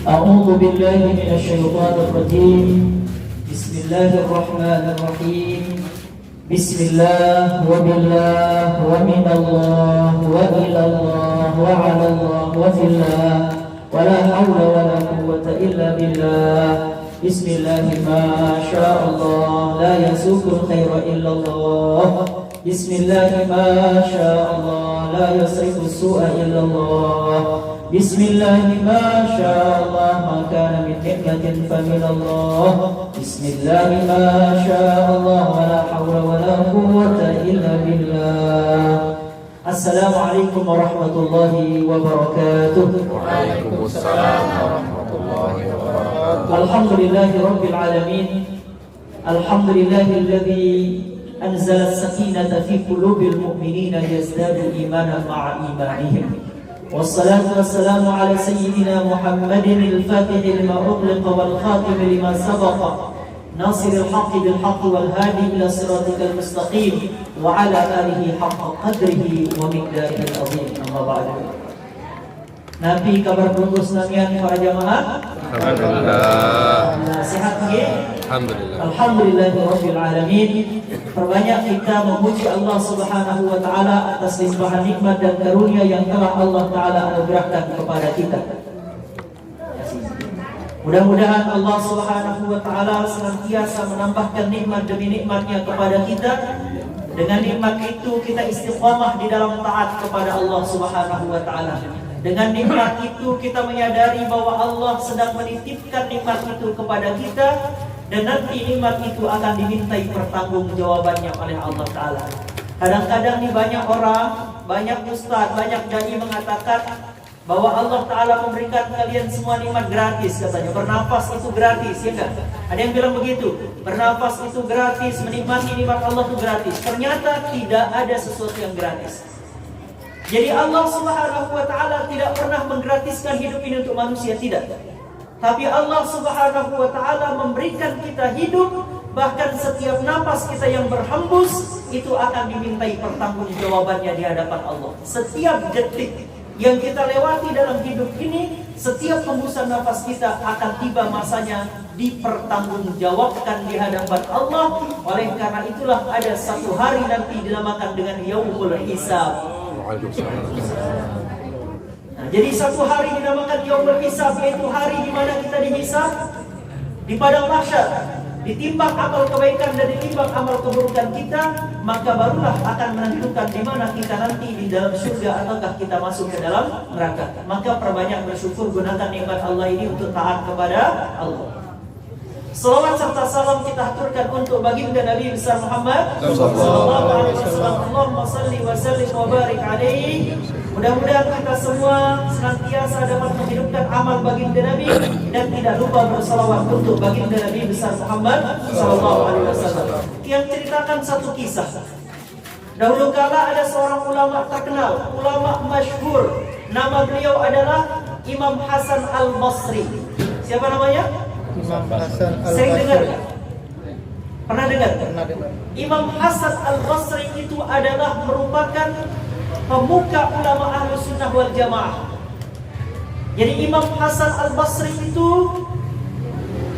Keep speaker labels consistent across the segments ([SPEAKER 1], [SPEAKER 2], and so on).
[SPEAKER 1] أعوذ بالله من الشيطان الرجيم. بسم الله الرحمن الرحيم. بسم الله وبالله ومن الله وإلى الله وعلى الله وفي الله ولا حول ولا قوة إلا بالله. بسم الله ما شاء الله لا يسوق الخير إلا الله. بسم الله ما شاء الله لا يصرف السوء إلا الله. بسم الله ما شاء الله ما كان من نعمة فمن الله. بسم الله ما شاء الله ولا حول ولا قوة إلا بالله. السلام عليكم ورحمة الله وبركاته.
[SPEAKER 2] وعليكم السلام ورحمة الله وبركاته.
[SPEAKER 1] الحمد لله رب العالمين. الحمد لله الذي أنزل السكينة في قلوب المؤمنين ليزدادوا إيمانا مع إيمانهم. والصلاة والسلام على سيدنا محمد الفاتح لما أغلق والخاتم لما سبق ناصر الحق بالحق والهادي إلى صراطك المستقيم وعلى آله حق قدره ومقداره العظيم. أما بعد. Nabi kabar bungkus namian para jamaah.
[SPEAKER 2] Alhamdulillah.
[SPEAKER 1] Sehat nggih?
[SPEAKER 2] Alhamdulillah.
[SPEAKER 1] Alhamdulillahirabbil alamin. Perbanyak kita memuji Allah Subhanahu wa taala atas limpahan nikmat dan karunia yang telah Allah taala anugerahkan kepada kita. Mudah-mudahan Allah Subhanahu wa taala senantiasa menambahkan nikmat demi nikmatnya kepada kita. Dengan nikmat itu kita istiqamah di dalam taat kepada Allah Subhanahu wa taala. Dengan nikmat itu kita menyadari bahwa Allah sedang menitipkan nikmat itu kepada kita dan nanti nikmat itu akan dimintai pertanggungjawabannya oleh Allah Ta'ala. Kadang-kadang nih banyak orang, banyak ustaz, banyak dai mengatakan bahwa Allah Ta'ala memberikan kalian semua nikmat gratis katanya. Bernafas itu gratis, ya enggak? Ada yang bilang begitu, bernafas itu gratis, menikmati nikmat Allah itu gratis. Ternyata tidak ada sesuatu yang gratis. Jadi Allah Subhanahu wa taala tidak pernah menggratiskan hidup ini untuk manusia, tidak. Tapi Allah Subhanahu wa taala memberikan kita hidup, bahkan setiap napas kita yang berhembus itu akan dimintai pertanggungjawabannya di hadapan Allah. Setiap detik yang kita lewati dalam hidup ini, setiap hembusan nafas kita akan tiba masanya dipertanggungjawabkan di hadapan Allah. Oleh karena itulah ada satu hari nanti dinamakan dengan Yaumul Hisab. Nah, jadi satu hari dinamakan Yaumul Hisab, yaitu hari di mana kita dihisab di padang mahsyar, ditimbang amal kebaikan dan ditimbang amal keburukan kita, maka barulah akan menentukan di mana kita nanti, di dalam surga ataukah kita masuk ke dalam neraka. Maka perbanyak bersyukur, gunakan nikmat Allah ini untuk taat kepada Allah. Salawat serta salam kita haturkan untuk baginda Nabi besar Muhammad sallallahu alaihi wasallam. Allahumma shalli wa sallim wa barik alaihi. Mudah-mudahan kita semua senantiasa dapat menghidupkan amal baginda Nabi dan tidak lupa bersalawat untuk baginda Nabi besar Muhammad sallallahu alaihi wasallam. Yang ceritakan satu kisah. Dahulu kala ada seorang ulama terkenal, ulama masyhur. Nama beliau adalah Imam Hasan Al-Basri. Siapa namanya?
[SPEAKER 3] Imam Hasan Al-Basri.
[SPEAKER 1] Sering dengar? Pernah dengar?
[SPEAKER 3] Pernah dengar.
[SPEAKER 1] Imam Hasan Al-Basri itu adalah merupakan pemuka ulama Ahlus Sunnah wal Jamaah. Jadi Imam Hasan Al-Basri itu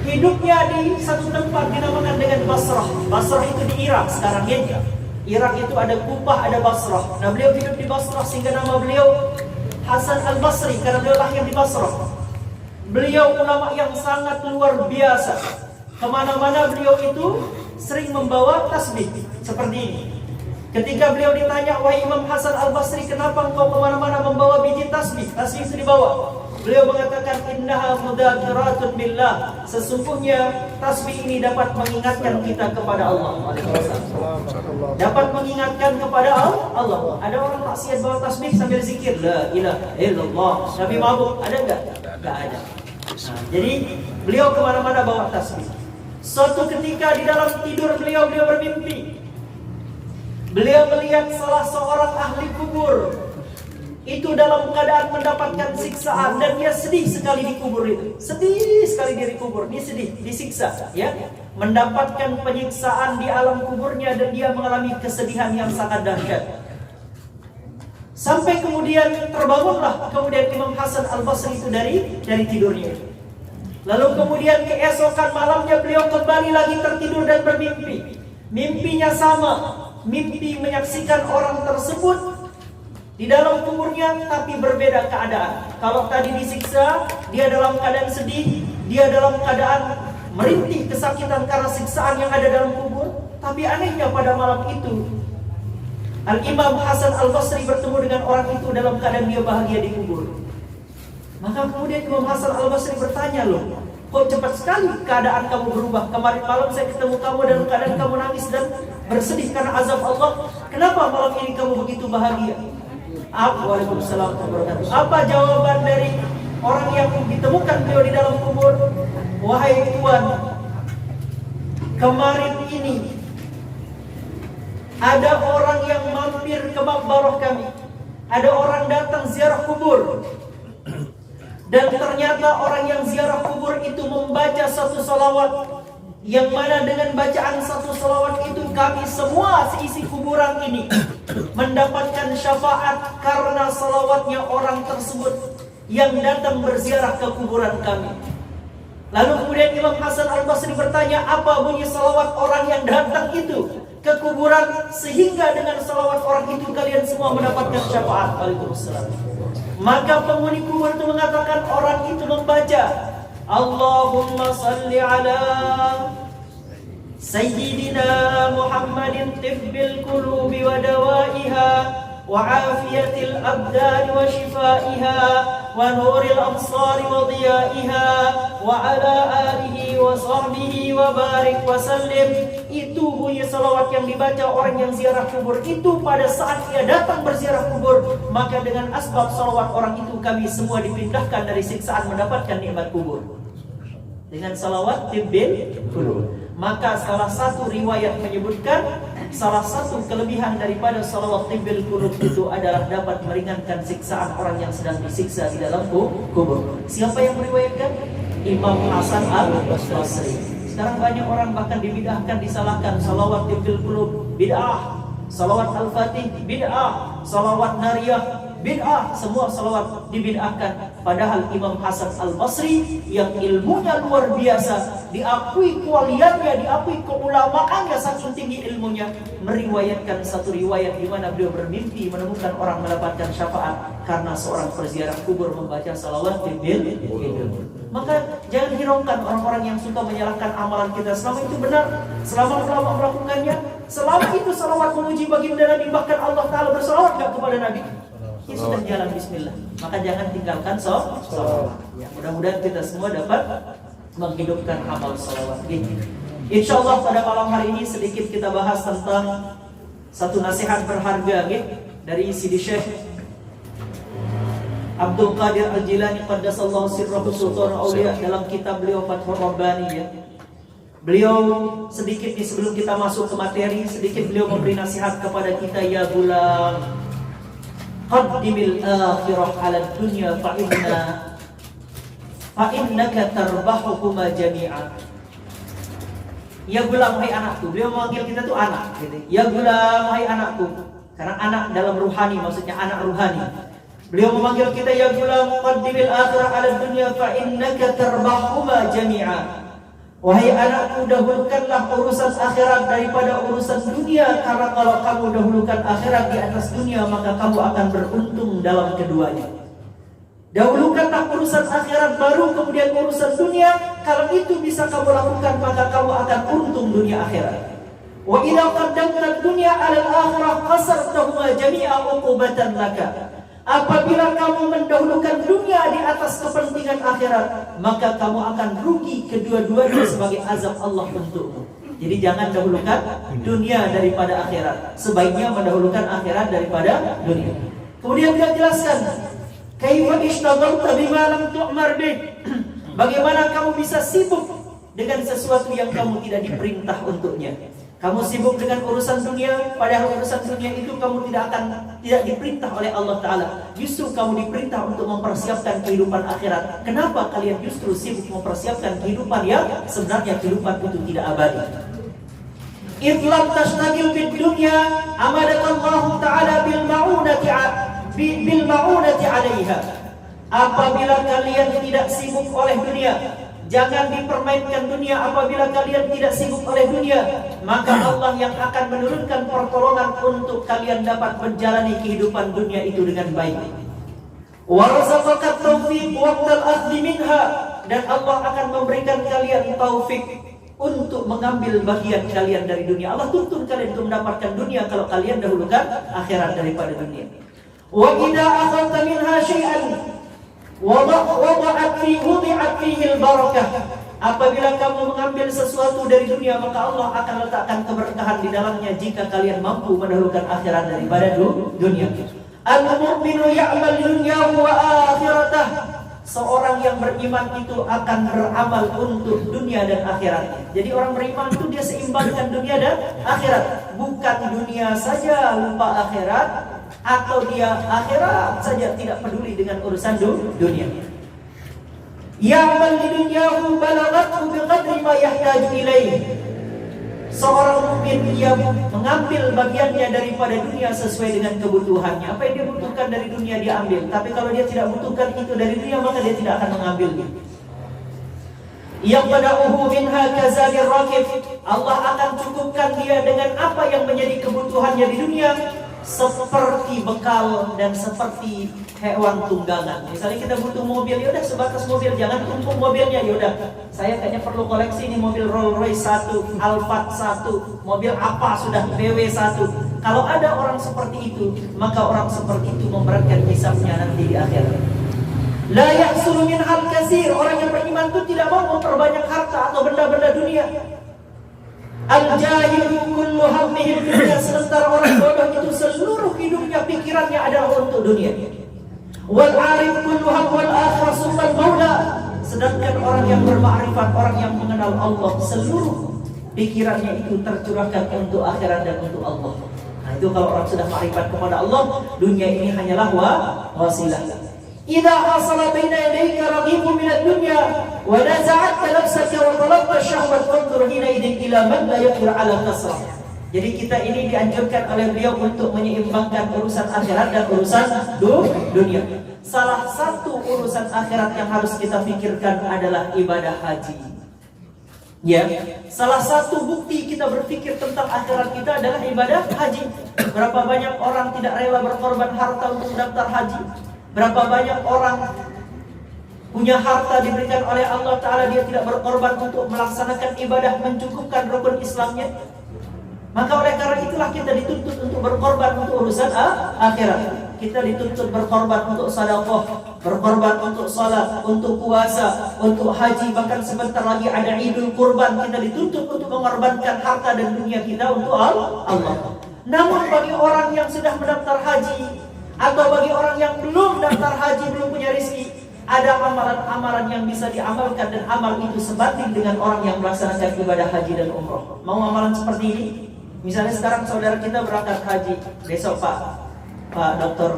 [SPEAKER 1] hidupnya di satu tempat dinamakan dengan Basrah. Basrah itu di Irak sekarang ya. Irak itu ada Kufah, ada Basrah. Nah, beliau hidup di Basrah sehingga nama beliau Hasan Al-Basri karena beliau lahir di Basrah. Beliau ulama yang sangat luar biasa. Kemana-mana beliau itu sering membawa tasbih seperti ini. Ketika beliau ditanya, wahai Imam Hasan Al-Basri, kenapa engkau kemana-mana membawa biji tasbih? Tasbih itu dibawa. Beliau mengatakan, innaha mudzakiratun billah. Sesungguhnya tasbih ini dapat mengingatkan kita kepada Allah. Dapat mengingatkan kepada Allah. Ada orang maksiat bawa tasbih sambil zikir, la ilaha illallah. Nabi mabuk, ada enggak? Enggak ada. Nah, jadi beliau kemana-mana bawa tasbih. Suatu ketika di dalam tidur beliau bermimpi. Beliau melihat salah seorang ahli kubur itu dalam keadaan mendapatkan siksaan dan dia sedih sekali di kubur itu. Sedih sekali dia di kubur, dia sedih, disiksa, ya. Mendapatkan penyiksaan di alam kuburnya dan dia mengalami kesedihan yang sangat dahsyat. Sampai kemudian terbangunlah kemudian Imam Hasan Al-Basri itu dari tidurnya. Lalu kemudian keesokan malamnya beliau kembali lagi tertidur dan bermimpi. Mimpinya sama, mimpi menyaksikan orang tersebut di dalam kuburnya tapi berbeda keadaan. Kalau tadi disiksa, dia dalam keadaan sedih, dia dalam keadaan merintih kesakitan karena siksaan yang ada dalam kubur. Tapi anehnya pada malam itu Al-Imam Hasan Al-Basri bertemu dengan orang itu dalam keadaan dia bahagia di kubur. Maka kemudian Imam Hasan Al-Basri bertanya, loh, kok cepat sekali keadaan kamu berubah? Kemarin malam saya ketemu kamu dalam keadaan kamu nangis dan bersedih karena azab Allah. Kenapa malam ini kamu begitu bahagia? Waalaikumsalam warahmatullahi wabarakatuh. Apa jawaban dari orang yang ditemukan beliau di dalam kubur? Wahai Tuhan, kemarin ini ada orang yang mampir ke makbarah kami. Ada orang datang ziarah kubur. Dan ternyata orang yang ziarah kubur itu membaca satu salawat, yang mana dengan bacaan satu salawat itu kami semua seisi kuburan ini mendapatkan syafaat karena salawatnya orang tersebut yang datang berziarah ke kuburan kami. Lalu kemudian Imam Hasan Al-Basri bertanya, apa bunyi salawat orang yang datang itu ke kuburan sehingga dengan salawat orang itu kalian semua mendapatkan syafaat? Waalaikumsalam. Maka penghuni kubur itu mengatakan, orang itu membaca Allahumma salli ala Sayyidina Muhammadin tibbil qulubi wa dawaiha wa afiyatil abdani wa shifaiha wa nuril absari wa diyaiha wa ala alihi wa sahbihi wa barik wa sallim. Itu bunyi salawat yang dibaca orang yang ziarah kubur itu pada saat dia datang berziarah kubur. Maka dengan asbab salawat orang itu kami semua dipindahkan dari siksaan mendapatkan nikmat kubur dengan salawat tibbil qulub. Maka salah satu riwayat menyebutkan salah satu kelebihan daripada salawat tibbil qulub itu adalah dapat meringankan siksaan orang yang sedang disiksa di dalam kubur. Siapa yang meriwayatkan? Imam Hasan Al-Basri. Sekarang banyak orang bahkan dibid'ahkan, disalahkan. Salawat tibbil qulub bid'ah, salawat al-fatih bid'ah, salawat nariyah bid'ah, semua salawat dibid'ahkan. Padahal Imam Hasan Al-Basri yang ilmunya luar biasa, diakui kualiannya, diakui keulamaannya, saking tinggi ilmunya, meriwayatkan satu riwayat di mana beliau bermimpi menemukan orang mendapatkan syafaat karena seorang peziarah kubur membaca salawat tibbil qulub. Maka jangan hiraukan orang-orang yang suka menyalahkan amalan kita. Selama itu benar, selama ulama melakukannya, selama itu salawat memuji baginda Nabi, bahkan Allah Ta'ala bersalawat gak kepada Nabi, ini sudah jalan bismillah. Maka jangan tinggalkan salawat. Ya, mudah-mudahan kita semua dapat menghidupkan amal salawat ini. InsyaAllah pada malam hari ini sedikit kita bahas tentang satu nasihat berharga dari Sidi Syekh Abdul Qadir Al-Jilani Qaddasallahu sirrahu sultan aulia dalam kitab beliau Fathur Rabbani ya. Beliau sedikit nih sebelum kita masuk ke materi, sedikit beliau memberi nasihat kepada kita, ya gulam, qaddimil akhirah 'ala dunya fa innaka tarbahuhuma jami'an. Ya gulam, hai anakku. Beliau memanggil kita tuh anak gitu. Ya gulam, hai anakku. Karena anak dalam ruhani, maksudnya anak ruhani. Beliau memanggil kita, ya gulam, qaddimil akhirah 'ala dunya fa innaka tarbahuhuma jami'an. Wahai anakku, dahulukanlah urusan akhirat daripada urusan dunia, karena kalau kamu dahulukan akhirat di atas dunia, maka kamu akan beruntung dalam keduanya. Dahulukanlah urusan akhirat baru kemudian urusan dunia. Kalau itu bisa kamu lakukan, maka kamu akan untung dunia akhirat. Wa idza qaddamta dunya 'ala al-akhirah qasartahuma jami'a 'uqubatan laka. Apabila kamu mendahulukan dunia di atas kepentingan akhirat, maka kamu akan rugi kedua-duanya sebagai azab Allah untukmu. Jadi jangan dahulukan dunia daripada akhirat. Sebaiknya mendahulukan akhirat daripada dunia. Kemudian dia jelaskan, kaifa ishtaghalta bima lam tu'mar bih. Bagaimana kamu bisa sibuk dengan sesuatu yang kamu tidak diperintah untuknya. Kamu sibuk dengan urusan dunia, padahal urusan dunia itu kamu tidak diperintah oleh Allah Ta'ala. Justru kamu diperintah untuk mempersiapkan kehidupan akhirat. Kenapa kalian justru sibuk mempersiapkan kehidupan yang sebenarnya kehidupan itu tidak abadi? Idlam tashtagil bid dunya amadakallahu Ta'ala bil ma'unati 'alaiha. Apabila kalian tidak sibuk oleh dunia, Jangan dipermainkan dunia. Apabila kalian tidak sibuk oleh dunia, maka Allah yang akan menurunkan pertolongan untuk kalian dapat menjalani kehidupan dunia itu dengan baik. Warzaqakat taufiq waqtal akhdhi minha, dan Allah akan memberikan kalian taufik untuk mengambil bagian kalian dari dunia. Allah tuntun kalian untuk mendapatkan dunia kalau kalian dahulukan akhirat daripada dunia. Wa idza akhadta minha syai'an wudi'at fihi al-barakah. Apabila kamu mengambil sesuatu dari dunia, maka Allah akan letakkan keberkahan di dalamnya jika kalian mampu mendahulukan akhirat daripada dunia. Al-mu'minu ya'mal dunyahu wa akhiratah. Seorang yang beriman itu akan beramal untuk dunia dan akhiratnya. Jadi orang beriman itu dia seimbangkan dunia dan akhirat. Bukan dunia saja lupa akhirat, atau dia akhirat saja tidak peduli dengan urusan dunia. Ya'mal di dunyahu balaghathu biqadri ma yahtaju ilaih. Seorang mukmin ia mengambil bagiannya daripada dunia sesuai dengan kebutuhannya. Apa yang dia butuhkan dari dunia dia ambil. Tapi kalau dia tidak butuhkan itu dari dunia, maka dia tidak akan mengambilnya. Yang bada'uhu minha kazalir rakib. Allah akan cukupkan dia dengan apa yang menjadi kebutuhannya di dunia, seperti bekal dan seperti hewan tunggangan. Misalnya kita butuh mobil, ya udah sebatas mobil, jangan tumpuk mobilnya. Ya udah, saya kayaknya perlu koleksi ini mobil Rolls Royce 1, Alphard 1, mobil apa sudah BW 1. Kalau ada orang seperti itu, maka orang seperti itu memberatkan hisabnya nanti di akhirat. La yahsulu min hal kasir. Orang yang beriman itu tidak mau memperbanyak harta atau benda-benda dunia. Al-jahilu kullu hammihi dunya. Sementara orang bodoh itu seluruh hidupnya, pikirannya adalah untuk dunia. Wal arif kullu hamwal akhirah summal maula. Sedangkan orang yang bermakrifat, orang yang mengenal Allah, seluruh pikirannya itu tercurahkan untuk akhirat dan untuk Allah. Nah itu kalau orang sudah makrifat kepada Allah, dunia ini hanyalah wasilah. Idza hasala baina yadayka raghibun min ad-dunya wa naza'atka nafsaka wa talabta syahwat fanzur hina idin ila man la yaqdir 'ala kasrah. Jadi kita ini dianjurkan oleh beliau untuk menyeimbangkan urusan akhirat dan urusan dunia. Salah satu urusan akhirat yang harus kita pikirkan adalah ibadah haji. Ya, salah satu bukti kita berpikir tentang akhirat kita adalah ibadah haji. Berapa banyak orang tidak rela berkorban harta untuk mendaftar haji? Berapa banyak orang punya harta diberikan oleh Allah Ta'ala, dia tidak berkorban untuk melaksanakan ibadah mencukupkan rukun Islamnya? Maka oleh karena itulah kita dituntut untuk berkorban untuk urusan akhirat. Kita dituntut berkorban untuk sedekah, berkorban untuk salat, untuk puasa, untuk haji. Bahkan sebentar lagi ada Idul Kurban. Kita dituntut untuk mengorbankan harta dan dunia kita untuk Allah. Namun bagi orang yang sudah mendaftar haji, atau bagi orang yang belum daftar haji, belum punya rezeki, ada amalan-amalan yang bisa diamalkan, dan amal itu sebanding dengan orang yang melaksanakan ibadah haji dan umroh. Mau amalan seperti ini? Misalnya sekarang saudara kita berangkat haji, besok Pak Dr.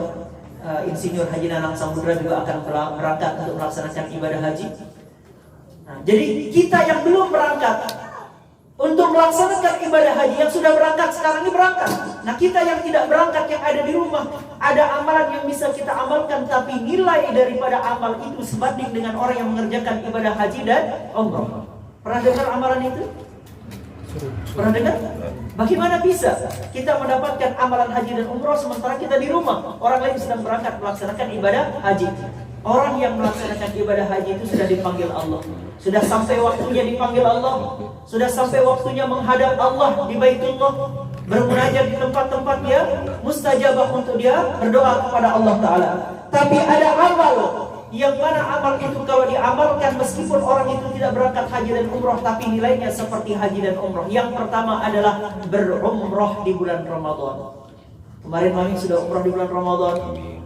[SPEAKER 1] Insinyur Haji Nanang Samudra juga akan berangkat untuk melaksanakan ibadah haji. Nah, jadi kita yang belum berangkat untuk melaksanakan ibadah haji, yang sudah berangkat sekarang ini berangkat. Nah kita yang tidak berangkat, yang ada di rumah, ada amalan yang bisa kita amalkan, tapi nilai daripada amal itu sebanding dengan orang yang mengerjakan ibadah haji dan umrah. Pernah dengar amalan itu? Pernah dengar? Bagaimana bisa kita mendapatkan amalan haji dan umrah sementara kita di rumah? Orang lain sedang berangkat melaksanakan ibadah haji. Orang yang melaksanakan ibadah haji itu sudah dipanggil Allah. Sudah sampai waktunya dipanggil Allah. Sudah sampai waktunya menghadap Allah di Baitullah, bermunajat di tempat-tempat dia mustajabah untuk dia berdoa kepada Allah Ta'ala. Tapi ada amal yang mana amal itu kalau diamalkan meskipun orang itu tidak berangkat haji dan umroh, tapi nilainya seperti haji dan umroh. Yang pertama adalah berumroh di bulan Ramadan. Kemarin kami sudah umroh di bulan Ramadan.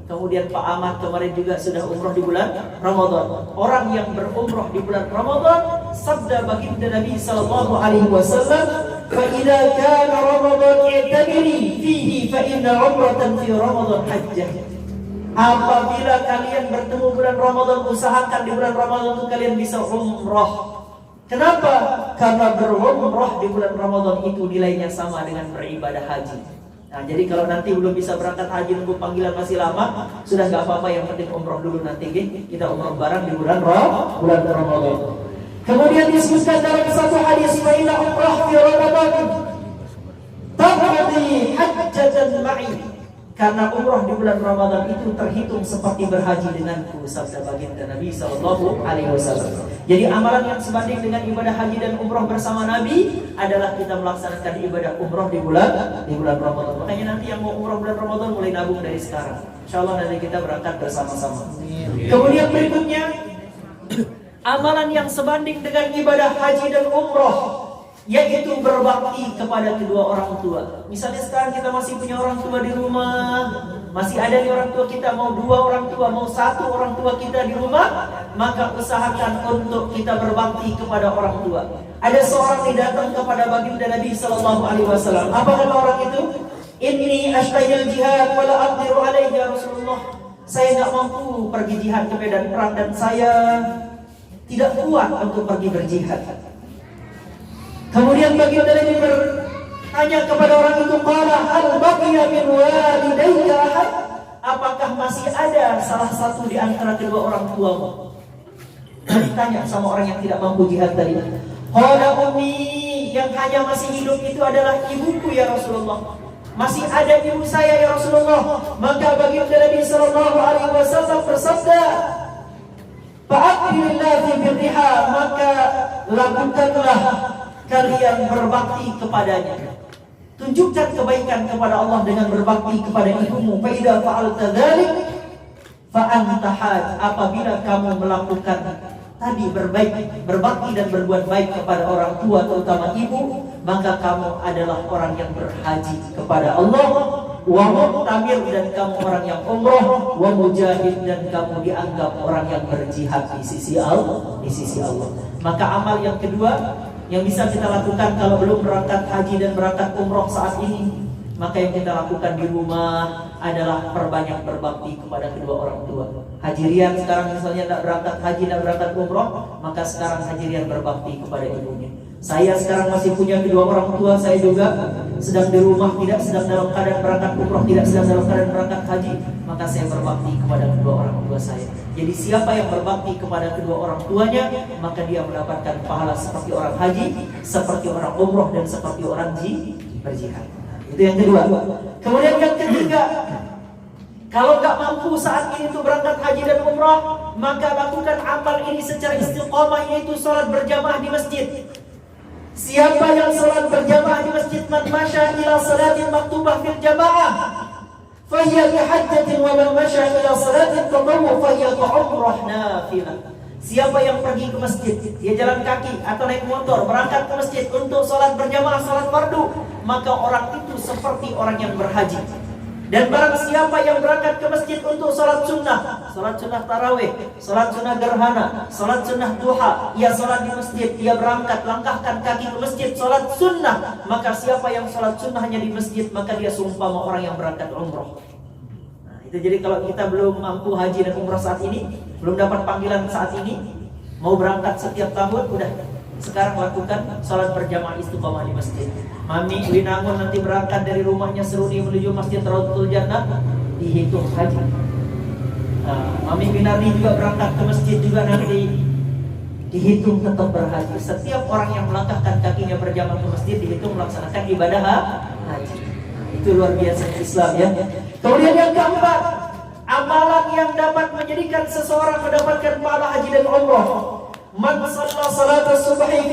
[SPEAKER 1] Kemudian Pak Ahmad kemarin juga sudah umroh di bulan Ramadan. Orang yang berumroh di bulan Ramadan, sabda baginda Nabi sallallahu alaihi wasallam, "Fa idza kana Ramadan i'tabiri fihi fa inna umratan fi Ramadan hajjah." Apabila kalian bertemu bulan Ramadan, usahakan di bulan Ramadan itu kalian bisa umroh. Kenapa? Karena berumroh di bulan Ramadan itu nilainya sama dengan beribadah haji. Nah, jadi kalau nanti belum bisa berangkat haji, nunggu panggilan masih lama, sudah nggak apa-apa, yang penting umroh dulu nanti, kita umroh bareng di bulan Ramadan. Kemudian disebutkan dalam satu hadis, fa inna umrah fi Ramadan taqdi hajjatan ma'i. Karena umrah di bulan Ramadan itu terhitung seperti berhaji denganku, sabda baginda Nabi sallallahu alaihi wasallam. Jadi amalan yang sebanding dengan ibadah haji dan umrah bersama Nabi adalah kita melaksanakan ibadah umrah di bulan Ramadan. Makanya nanti yang mau umrah bulan Ramadan mulai nabung dari sekarang. Insyaallah nanti kita berangkat bersama-sama. Kemudian berikutnya amalan yang sebanding dengan ibadah haji dan umrah, yaitu berbakti kepada kedua orang tua. Misalnya sekarang kita masih punya orang tua di rumah, masih ada di orang tua kita, mau 2 orang tua, mau 1 orang tua kita di rumah, maka usahakan untuk kita berbakti kepada orang tua. Ada seorang yang datang kepada baginda Nabi sallallahu alaihi wasallam. Apa kata orang itu? Inni ashtahil jihad wala aqdiru alaihi ya Rasulullah. Saya tidak mampu pergi jihad ke medan perang dan saya tidak kuat untuk pergi berjihad. Kemudian baginda Nabi bertanya kepada orang itu, qala hal baqiya min walidayka ahad? Apakah masih ada salah satu di antara kedua orang tuamu? Ditanya sama orang yang tidak mampu jihad tadi. Qala ummi, yang hanya masih hidup itu adalah ibuku ya Rasulullah. Masih ada ibu saya ya Rasulullah. Maka baginda Nabi sallallahu alaihi wasallam bersabda, fa'aqbilillah fi birriha, maka lakukanlah kalian berbakti kepadanya. Tunjukkan kebaikan kepada Allah dengan berbakti kepada ibumu. Fa idza fa'alta dzalik fa anta haj. Apabila kamu melakukan tadi berbakti dan berbuat baik kepada orang tua terutama ibu, maka kamu adalah orang yang berhaji kepada Allah, wa mu'tamir, dan kamu orang yang umrah, wa mujahid, dan kamu dianggap orang yang berjihad di sisi Allah. Maka amal yang kedua yang bisa kita lakukan kalau belum berangkat haji dan berangkat umroh saat ini, maka yang kita lakukan di rumah adalah perbanyak berbakti kepada kedua orang tua. Haji Rian sekarang misalnya tidak berangkat haji dan berangkat umroh, maka sekarang Haji Rian berbakti kepada ibunya. Saya sekarang masih punya kedua orang tua, saya juga sedang di rumah, tidak sedang dalam keadaan berangkat umroh, tidak sedang dalam keadaan berangkat haji, maka saya berbakti kepada kedua orang tua saya. Jadi siapa yang berbakti kepada kedua orang tuanya, maka dia mendapatkan pahala seperti orang haji, seperti orang umroh, dan seperti orang berjihad. Itu yang kedua. Kemudian yang ketiga, kalau nggak mampu saat ini untuk berangkat haji dan umroh, maka lakukan amal ini secara istiqomah, yaitu sholat berjamaah di masjid. Siapa yang sholat berjamaah di masjid, man masya ila salatin maktubah fil jamaah fahiya bihajjatin, wa man masya ila salatin tatawwu fahiya umrah nafilah. Siapa yang pergi ke masjid, dia jalan kaki atau naik motor berangkat ke masjid untuk sholat berjamaah, sholat fardu, maka orang itu seperti orang yang berhaji. Dan barang siapa yang berangkat ke masjid untuk sholat sunnah tarawih, sholat sunnah gerhana, sholat sunnah duha, ia sholat di masjid, ia berangkat, langkahkan kaki ke masjid, sholat sunnah, maka siapa yang sholat sunnahnya di masjid, maka dia seumpama orang yang berangkat umroh. Nah, itu jadi kalau kita belum mampu haji dan umroh saat ini, belum dapat panggilan saat ini, mau berangkat setiap tahun, udah sekarang lakukan sholat berjamaah istiqomah di masjid. Mami Winangun nanti berangkat dari rumahnya Seruni menuju Masjid Raudhatul Jannah, dihitung haji. Mami Winardi juga berangkat ke masjid juga nanti dihitung tetap berhaji. Setiap orang yang melangkahkan kakinya berjamaah ke masjid dihitung melaksanakan ibadah haji. Itu luar biasa Islam ya. Kemudian yang keempat, amalan yang dapat menjadikan seseorang mendapatkan pahala haji dan umrah. Man shalla salat as-subhi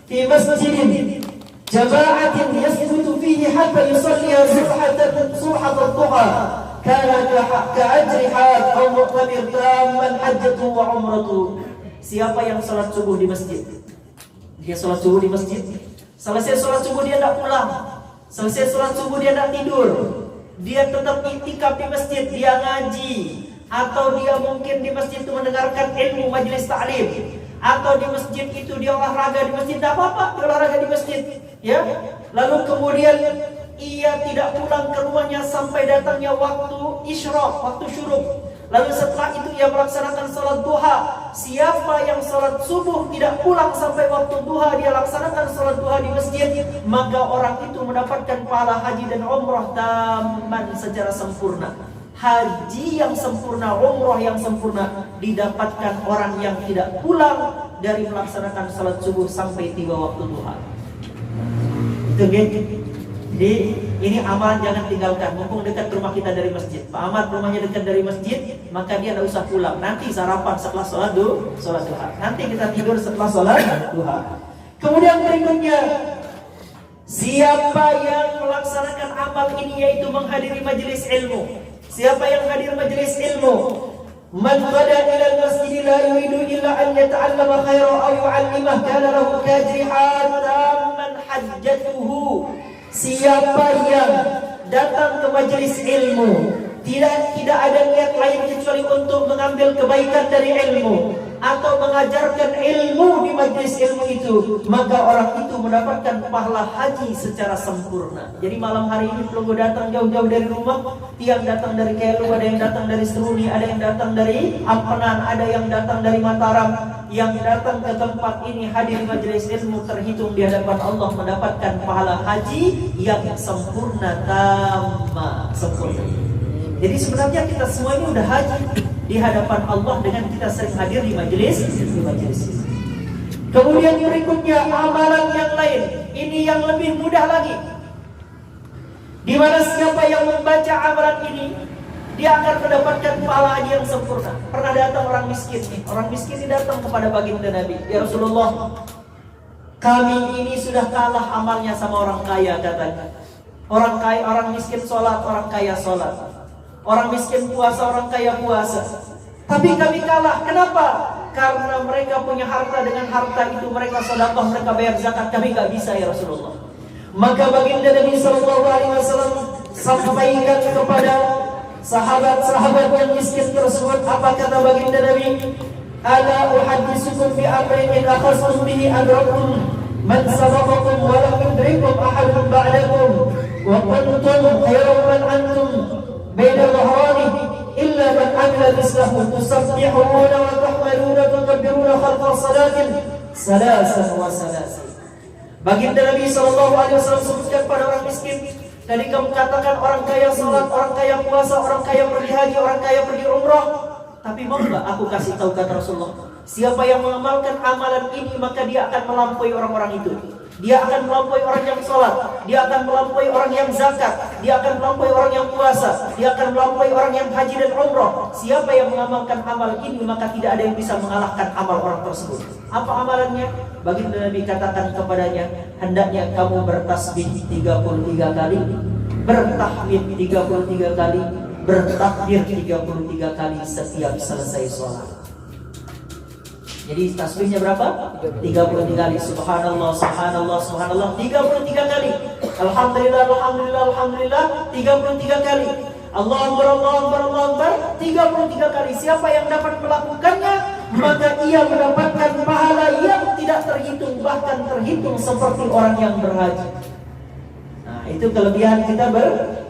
[SPEAKER 1] fi masjidin jama'atin yasbutu fihi hatta yusalliha subhat ad-duha kana ka'ajri hajj aw mu'tamir tamman hajjatu wa umratu. Siapa yang salat subuh di masjid, dia salat subuh di masjid, selesai salat subuh dia tidak pulang, selesai salat subuh dia tidak tidur, dia tetap iktikaf di masjid, dia ngaji, atau dia mungkin di masjid itu mendengarkan ilmu majelis ta'lim, atau di masjid itu dia olahraga di masjid, tidak apa-apa dia olahraga di masjid ya. Lalu kemudian ia tidak pulang ke rumahnya sampai datangnya waktu isyraq, waktu syuruk. Lalu setelah itu ia melaksanakan salat duha. Siapa yang salat subuh tidak pulang sampai waktu duha, dia laksanakan salat duha di masjid, maka orang itu mendapatkan pahala haji dan umrah taman secara sempurna. haji yang sempurna, umroh yang sempurna didapatkan orang yang tidak pulang dari melaksanakan salat subuh sampai tiba waktu duha. Itu dia. Jadi ini amalan jangan tinggalkan. Mumpung dekat rumah kita dari masjid. Pak Ahmad rumahnya dekat dari masjid, maka dia tidak usah pulang. Nanti sarapan setelah sholat duha. Nanti kita tidur setelah sholat duha. Kemudian berikutnya, siapa yang melaksanakan amal ini yaitu menghadiri majelis ilmu. Siapa yang hadir majelis ilmu? Man qada ila al-masjid la yuridu illa an yata'allama khairan aw yu'allimah kana lahu kajrihan tamman hajjatuhu. Siapa yang datang ke majelis ilmu tidak ada niat lain kecuali untuk mengambil kebaikan dari ilmu atau mengajarkan ilmu di majelis ilmu itu, maka orang itu mendapatkan pahala haji secara sempurna. Jadi malam hari ini pelunggu datang jauh-jauh dari rumah, tiang datang dari Kelu, ada yang datang dari Seruni, ada yang datang dari Ampenan, ada yang datang dari Mataram. Yang datang ke tempat ini hadir majelis ilmu terhitung di hadapan Allah mendapatkan pahala haji yang sempurna, sempurna. Jadi sebenarnya kita semua ini udah haji di hadapan Allah dengan kita sering hadir di majelis. Kemudian berikutnya amalan yang lain, ini yang lebih mudah lagi. Di mana siapa yang membaca amalan ini, dia akan mendapatkan pahala haji yang sempurna. Pernah datang orang miskin nih. Orang miskin ini datang kepada baginda Nabi. Ya Rasulullah, kami ini sudah kalah amalnya sama orang kaya, katanya. Orang miskin sholat, orang kaya sholat. Orang miskin puasa, orang kaya puasa. Tapi kami kalah. Kenapa? Karena mereka punya harta, dengan harta itu mereka sedekah, mereka bayar zakat. Kami gak bisa ya Rasulullah. Maka baginda Nabi SAW sampaikan kepada sahabat-sahabat yang miskin tersebut, apa kata baginda Nabi? Ala uhadditsukum bi amrin in akhastum bihi adrakum man sabaqakum wa lam yudrikum ahadun ba'dakum wa kuntum khairan man antum baina dhahrani illa man amila mislahu tusabbihuna wa tahmaduna wa tukabbiruna khalqa salatin salasan wa salasin. Baginda Nabi SAW sebutkan pada orang miskin, tadi kamu katakan orang kaya salat, orang kaya puasa, orang kaya pergi haji, orang kaya pergi umrah. Tapi mau nggak aku kasih tahu kata Rasulullah, siapa yang mengamalkan amalan ini maka dia akan melampaui orang-orang itu. Dia akan melampaui orang yang salat, dia akan melampaui orang yang zakat, dia akan melampaui orang yang puasa, dia akan melampaui orang yang haji dan umrah. Siapa yang mengamalkan amal ini maka tidak ada yang bisa mengalahkan amal orang tersebut. Apa amalannya? Baginda Nabi katakan kepadanya, hendaknya kamu bertasbih 33 kali, bertahmid 33 kali, bertakbir 33 kali setiap selesai sholat. Jadi tasbihnya berapa? 33 kali. Subhanallah, subhanallah, subhanallah 33 kali. Alhamdulillah, alhamdulillah, alhamdulillah 33 kali. Allahu Akbar, Allahu Akbar, Allahu Akbar 33 kali. Siapa yang dapat melakukannya, maka ia mendapatkan pahala yang tidak terhitung, bahkan terhitung seperti orang yang berhaji. Nah, itu kelebihan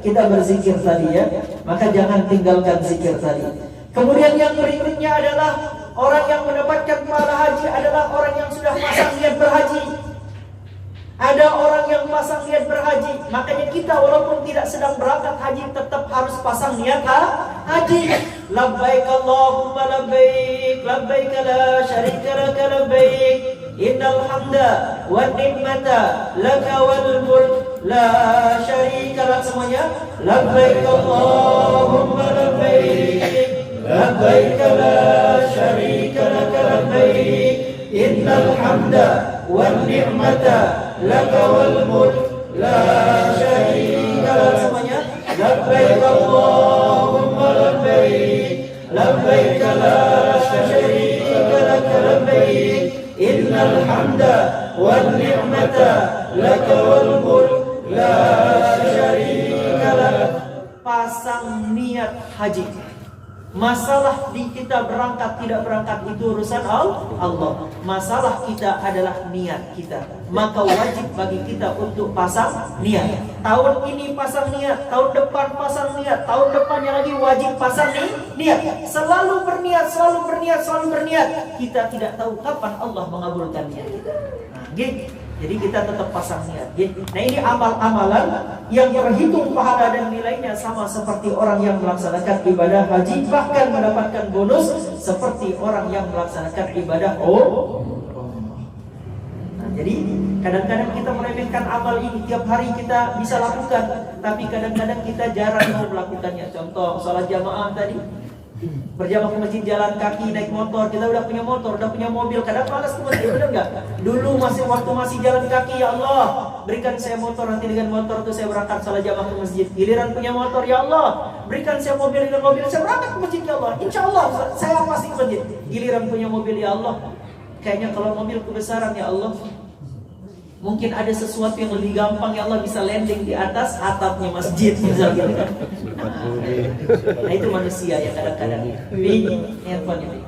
[SPEAKER 1] kita berzikir tadi ya. Maka jangan tinggalkan zikir tadi. Kemudian yang berikutnya adalah orang yang mendapatkan pahala haji adalah orang yang sudah pasang niat berhaji. Ada orang yang pasang niat berhaji, makanya kita walaupun tidak sedang berangkat haji tetap harus pasang niat haji. Labbaik Allahumma labbaik, labbaik la syarika lak labbaik, innal hamda wan ni'mata laka wal mulk la syarika lak. Semuanya labbaik Allahumma labbaik, labbaik la syarika lak labbaik, innal hamda wan ni'mata laka wal mulk la syarika lak. Semuanya labbaik Allahumma labbaik, labbaik la syarika lak labbaik, innal hamda wan ni'mata laka wal mulk la syarika lak. Pasang niat haji. Masalah di kita berangkat tidak berangkat itu urusan Allah. Masalah kita adalah niat kita. Maka wajib bagi kita untuk pasang niat. Tahun ini pasang niat, tahun depan pasang niat, tahun depannya lagi wajib pasang niat. Selalu berniat, selalu berniat, selalu berniat. Kita tidak tahu kapan Allah mengabulkan niat kita. Nah, gitu. Jadi kita tetap pasang niat. Nah ini amal-amalan yang terhitung pahala dan nilainya sama seperti orang yang melaksanakan ibadah haji, bahkan mendapatkan bonus seperti orang yang melaksanakan ibadah Nah, jadi kadang-kadang kita meremehkan amal ini, tiap hari kita bisa lakukan, tapi kadang-kadang kita jarang mau melakukannya. Contoh sholat jamaah tadi, berjamaah ke masjid jalan kaki, naik motor. Kita udah punya motor, udah punya mobil, kadang malas ke masjid, benar nggak? Dulu waktu masih jalan kaki, ya Allah berikan saya motor, nanti dengan motor itu saya berangkat sholat jamaah ke masjid. Giliran punya motor, ya Allah berikan saya mobil, dengan mobil saya berangkat ke masjid, ya Allah insya Allah saya pasti ke masjid. Giliran punya mobil, ya Allah kayaknya kalau mobil kebesaran, ya Allah mungkin ada sesuatu yang lebih gampang, ya Allah bisa landing di atas atapnya masjid misalnya kan. Nah itu manusia ya kadang-kadang bingung handphone ini.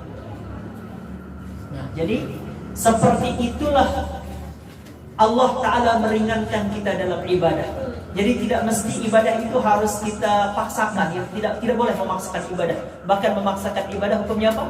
[SPEAKER 1] Nah, jadi seperti itulah Allah Ta'ala meringankan kita dalam ibadah. Jadi tidak mesti ibadah itu harus kita paksakan, ya. Tidak boleh memaksakan ibadah. Bahkan memaksakan ibadah hukumnya apa?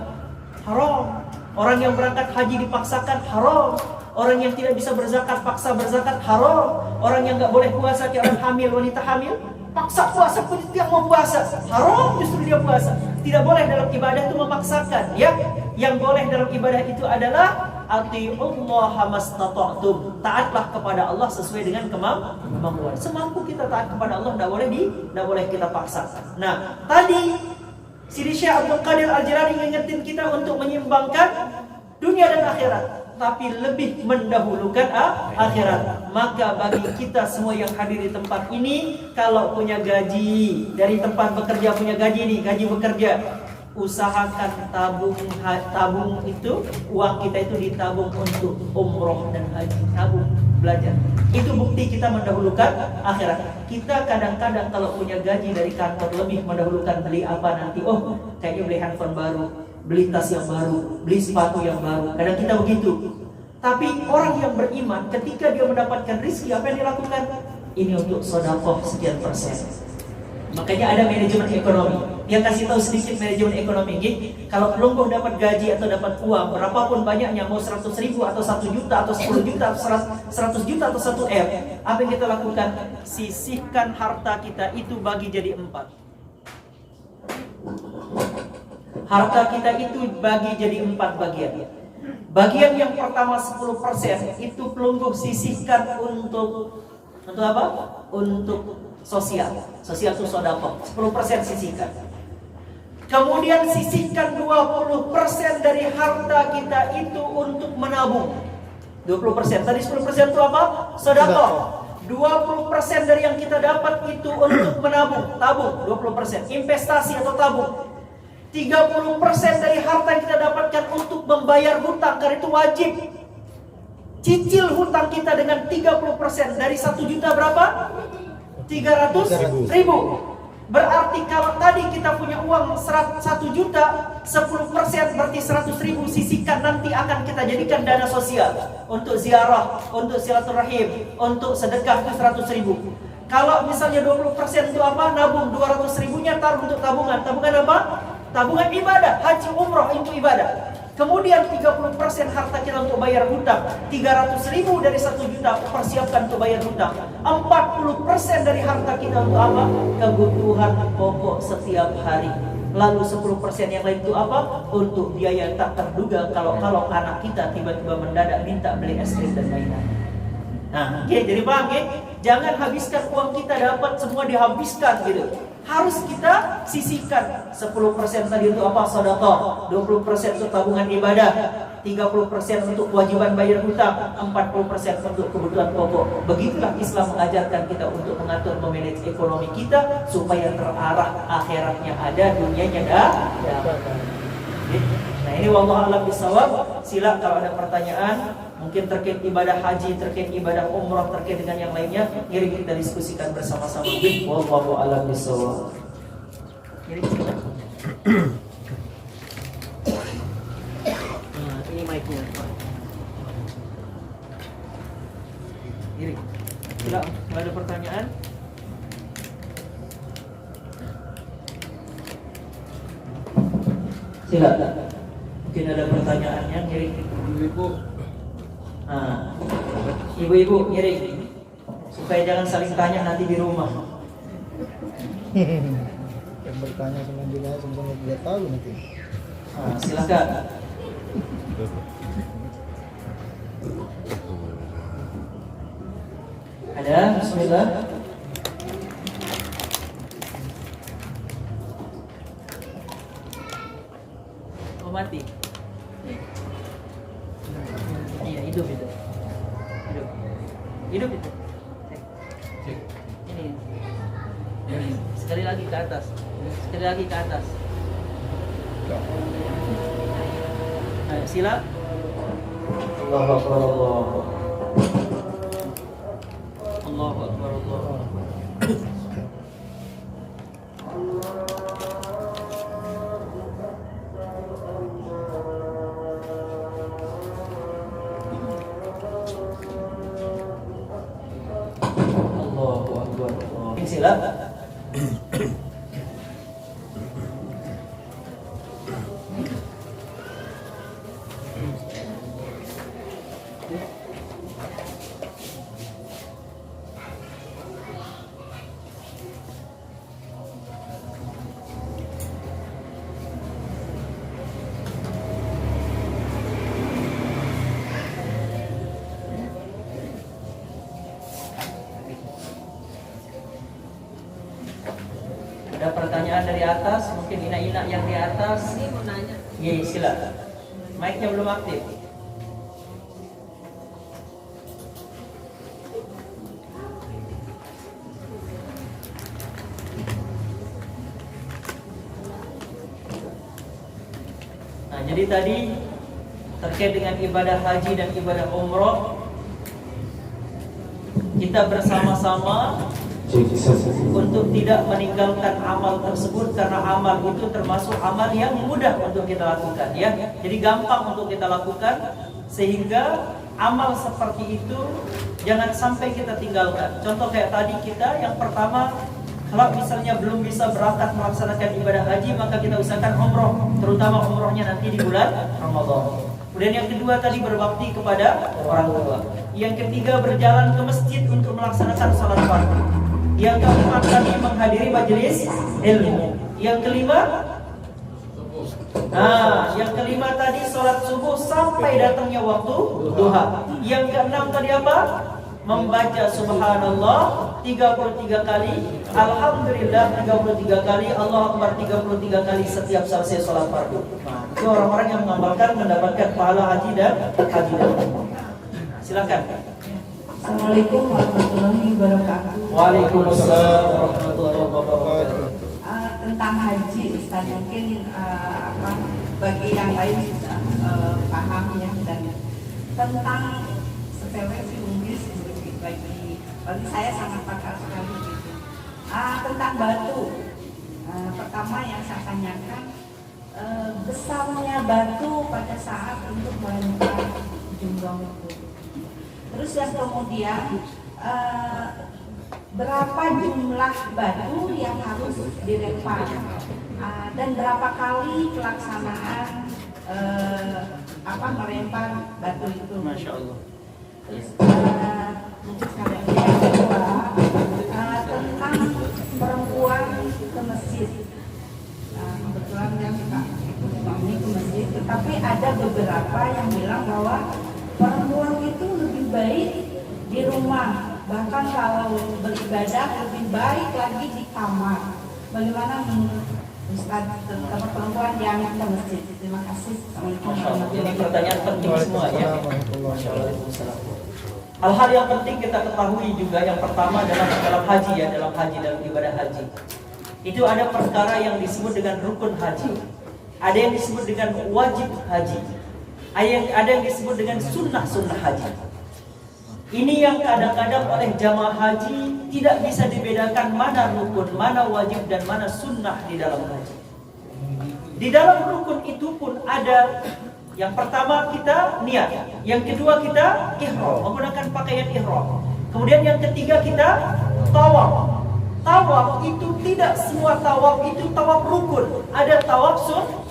[SPEAKER 1] Haram. Orang yang berangkat haji dipaksakan, haram. Orang yang tidak bisa berzakat, paksa berzakat, haram. Orang yang nggak boleh puasa, kayak orang hamil, wanita hamil, paksa puasa, dia mau puasa, haram justru dia puasa. Tidak boleh dalam ibadah itu memaksakan, ya. Yang boleh dalam ibadah itu adalah atiullaha mastata'tum. Taatlah kepada Allah sesuai dengan kemampuan. Semampu kita taat kepada Allah, tidak boleh kita paksakan. Nah, tadi Sidi Syekh Abdul Qadir Al-Jilani mengingatkan kita untuk menyimbangkan dunia dan akhirat, tapi lebih mendahulukan akhirat. Maka bagi kita semua yang hadir di tempat ini, kalau punya gaji dari tempat bekerja, punya gaji nih, gaji bekerja, usahakan tabung itu, uang kita itu ditabung untuk umroh dan haji. Tabung, belajar. Itu bukti kita mendahulukan akhirat. Kita kadang-kadang kalau punya gaji dari kantor lebih mendahulukan beli apa nanti. Oh, kayaknya beli handphone baru, beli tas yang baru, beli sepatu yang baru. Kadang kita begitu. Tapi orang yang beriman, ketika dia mendapatkan rezeki, apa yang dilakukan? Ini untuk sedekah sekian persen. Makanya ada manajemen ekonomi. Dia kasih tahu sedikit manajemen ekonomi. Kalau pelungguh dapat gaji atau dapat uang berapapun banyaknya, mau 100.000 atau 1 juta atau 10 juta atau 100 juta atau 1 M, apa yang kita lakukan? Sisihkan harta kita itu bagi jadi 4. Harta kita itu bagi jadi 4 bagian. Bagian yang pertama 10% itu pelungguh sisihkan untuk apa? Untuk sosial. Sosial itu sedekah. 10% sisihkan. Kemudian sisihkan 20% dari harta kita itu untuk menabung. 20%. Tadi 10% itu apa? Sedekah. 20% dari yang kita dapat itu untuk menabung. Tabung 20%. Investasi atau tabung. 30% dari harta yang kita dapatkan untuk membayar hutang, karena itu wajib. Cicil hutang kita dengan 30%. Dari 1 juta berapa? 300.000. Berarti kalau tadi kita punya uang 1 juta, 10% berarti 100.000 sisihkan, nanti akan kita jadikan dana sosial untuk ziarah, untuk silaturahim, untuk sedekah itu 100.000. Kalau misalnya 20% itu apa? Nabung. 200.000-nya taruh untuk tabungan. Tabungan apa? Tabungan ibadah, haji umroh itu ibadah. Kemudian 30% harta kita untuk bayar hutang. 300.000 dari 1 juta persiapkan untuk bayar hutang. 40% dari harta kita untuk apa? Kebutuhan pokok setiap hari. Lalu 10% yang lain itu apa? Untuk biaya tak terduga kalau anak kita tiba-tiba mendadak minta beli es krim dan mainan. Nah, jadi paham ya? Jangan habiskan uang kita dapat semua dihabiskan gitu. Harus kita sisihkan. 10% tadi untuk apa? Sedekah. 20% untuk tabungan ibadah. 30% untuk kewajiban bayar hutang. 40% untuk kebutuhan pokok. Begitulah Islam mengajarkan kita untuk mengatur, memanage ekonomi kita supaya terarah, akhiratnya ada, dunianya ada. Nah ini wallahu a'lam bishawab. Sila kalau ada pertanyaan, mungkin terkait ibadah haji, terkait ibadah umrah, terkait dengan yang lainnya, mari kita diskusikan bersama-sama. Wallahu a'lam bishawab. Ini mic-nya. Ini. Sila, kalau ada pertanyaan? Silakan. Mungkin ada pertanyaannya, ngiring. Nah, ibu-ibu iring supaya jangan saling tanya nanti di rumah.
[SPEAKER 3] Yang bertanya sama juga sama-sama tidak tahu nanti.
[SPEAKER 1] Nah, silakan. Ada, bismillah. Oh, mati. Iya, hidup itu. Hidup. Hidup itu. Cek. Ini. Sekali lagi ke atas. Sekali lagi ke atas. Ayo, sila. Allahu Akbar, Allahu Akbar. Allahu Akbar, Allahu Akbar. Allahu Akbar. Sila. Ada pertanyaan dari atas, mungkin ina-ina yang di atas.
[SPEAKER 4] Ini mau nanya.
[SPEAKER 1] Iya, silakan. Mic-nya belum aktif. Nah, jadi tadi terkait dengan ibadah haji dan ibadah umroh, kita bersama-sama untuk tidak meninggalkan amal tersebut karena amal itu termasuk amal yang mudah untuk kita lakukan, ya. Jadi gampang untuk kita lakukan, sehingga amal seperti itu jangan sampai kita tinggalkan. Contoh kayak tadi kita yang pertama, kalau misalnya belum bisa berangkat melaksanakan ibadah haji, maka kita usahakan umroh, terutama umrohnya nanti di bulan Ramadan. Kemudian yang kedua tadi berbakti kepada orang tua. Yang ketiga berjalan ke masjid untuk melaksanakan salat fardu. Yang keempat tadi menghadiri majelis ilmu. Yang kelima, yang kelima tadi sholat subuh sampai datangnya waktu duha. Yang keenam tadi apa? Membaca subhanallah 33 kali, alhamdulillah 33 kali, Allah Akbar 33 kali setiap selesai sholat fardu. Nah, itu orang-orang yang mengamalkan mendapatkan pahala haji dan umroh. Silakan.
[SPEAKER 4] Assalamualaikum warahmatullahi wabarakatuh.
[SPEAKER 1] Waalaikumsalam warahmatullahi wabarakatuh.
[SPEAKER 4] Tentang haji, Ustaz, mungkin bagi yang lain sudah paham ya, dan tentang sepele sih mungkin bagi saya sangat pakar sekali gitu. Tentang batu, pertama yang saya tanyakan besarnya batu pada saat untuk melempar jumroh itu. Terus yang kemudian berapa jumlah batu yang harus dilempar dan berapa kali pelaksanaan melempar batu itu.
[SPEAKER 1] Masya Allah.
[SPEAKER 4] Terus mungkin sekali lagi yang kedua tentang perempuan ke masjid. Kebetulan yang suka suami ke masjid, tetapi ada beberapa yang bilang bahwa perempuan itu lebih baik di rumah, bahkan kalau beribadah lebih baik lagi di kamar. Bagaimana menurut Ustaz tentang perempuan yang ke masjid? Terima kasih. Assalamualaikum.
[SPEAKER 1] Ini pertanyaan penting semua ya. Hal-hal yang penting kita ketahui juga, yang pertama dalam haji ya, dalam haji, dalam ibadah haji. Itu ada perkara yang disebut dengan rukun haji. Ada yang disebut dengan wajib haji. Ada yang disebut dengan sunnah haji. Ini yang kadang-kadang oleh jamaah haji tidak bisa dibedakan mana rukun, mana wajib, dan mana sunnah di dalam haji. Di dalam rukun itu pun ada, yang pertama kita niat, yang kedua kita ihram, menggunakan pakaian ihram. Kemudian yang ketiga kita tawaf. Tawaf itu tidak semua tawaf itu tawaf rukun, ada tawaf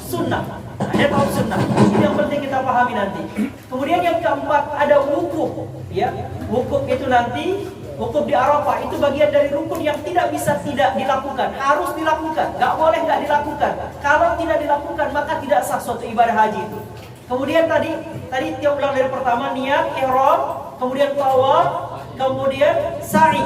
[SPEAKER 1] sunnah. Nah, Dan tahu sunnah. Ini yang penting kita pahami nanti. Kemudian yang keempat ada wukuf, ya. Wukuf itu nanti wukuf di Arafah itu bagian dari rukun yang tidak bisa tidak dilakukan, harus dilakukan, nggak boleh nggak dilakukan. Kalau tidak dilakukan maka tidak sah suatu ibadah haji itu. Kemudian tadi dia ulang dari pertama niat ihram, kemudian tawaf, kemudian sa'i.